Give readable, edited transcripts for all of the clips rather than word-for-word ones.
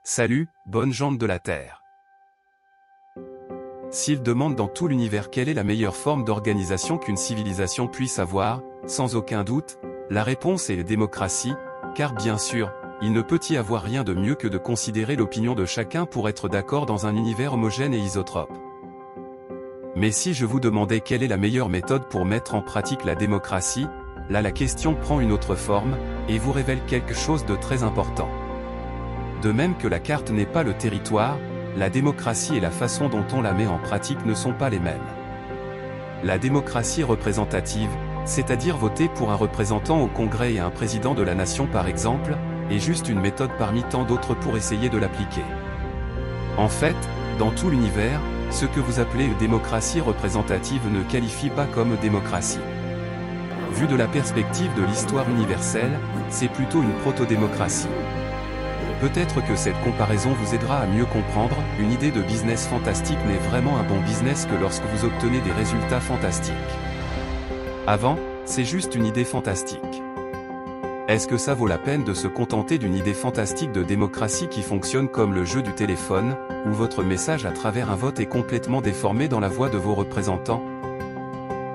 Salut, bonne gente de la Terre. S'il demande dans tout l'univers quelle est la meilleure forme d'organisation qu'une civilisation puisse avoir, sans aucun doute, la réponse est la démocratie, car bien sûr, il ne peut y avoir rien de mieux que de considérer l'opinion de chacun pour être d'accord dans un univers homogène et isotrope. Mais si je vous demandais quelle est la meilleure méthode pour mettre en pratique la démocratie, là la question prend une autre forme, et vous révèle quelque chose de très important. De même que la carte n'est pas le territoire, la démocratie et la façon dont on la met en pratique ne sont pas les mêmes. La démocratie représentative, c'est-à-dire voter pour un représentant au Congrès et un président de la nation par exemple, est juste une méthode parmi tant d'autres pour essayer de l'appliquer. En fait, dans tout l'univers, ce que vous appelez démocratie représentative ne qualifie pas comme démocratie. Vu de la perspective de l'histoire universelle, c'est plutôt une proto-démocratie. Peut-être que cette comparaison vous aidera à mieux comprendre, une idée de business fantastique n'est vraiment un bon business que lorsque vous obtenez des résultats fantastiques. Avant, c'est juste une idée fantastique. Est-ce que ça vaut la peine de se contenter d'une idée fantastique de démocratie qui fonctionne comme le jeu du téléphone, où votre message à travers un vote est complètement déformé dans la voix de vos représentants?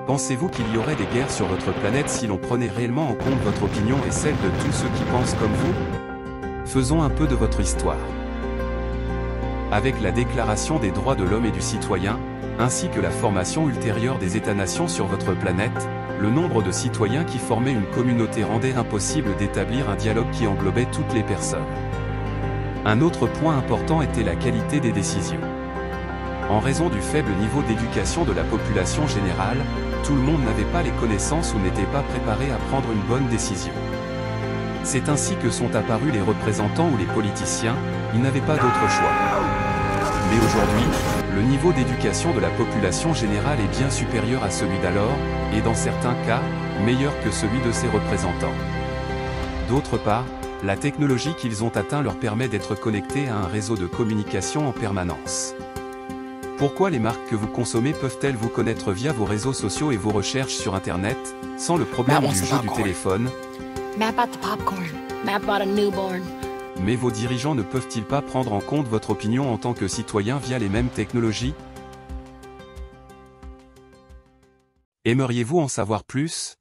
Pensez-vous qu'il y aurait des guerres sur votre planète si l'on prenait réellement en compte votre opinion et celle de tous ceux qui pensent comme vous? Faisons un peu de votre histoire. Avec la Déclaration des droits de l'homme et du citoyen, ainsi que la formation ultérieure des États-nations sur votre planète, le nombre de citoyens qui formaient une communauté rendait impossible d'établir un dialogue qui englobait toutes les personnes. Un autre point important était la qualité des décisions. En raison du faible niveau d'éducation de la population générale, tout le monde n'avait pas les connaissances ou n'était pas préparé à prendre une bonne décision. C'est ainsi que sont apparus les représentants ou les politiciens, ils n'avaient pas d'autre choix. Mais aujourd'hui, le niveau d'éducation de la population générale est bien supérieur à celui d'alors, et dans certains cas, meilleur que celui de ses représentants. D'autre part, la technologie qu'ils ont atteint leur permet d'être connectés à un réseau de communication en permanence. Pourquoi les marques que vous consommez peuvent-elles vous connaître via vos réseaux sociaux et vos recherches sur Internet, sans le problème du jeu du téléphone? Matt bought the popcorn. Matt bought a newborn. Mais vos dirigeants ne peuvent-ils pas prendre en compte votre opinion en tant que citoyen via les mêmes technologies? Aimeriez-vous en savoir plus?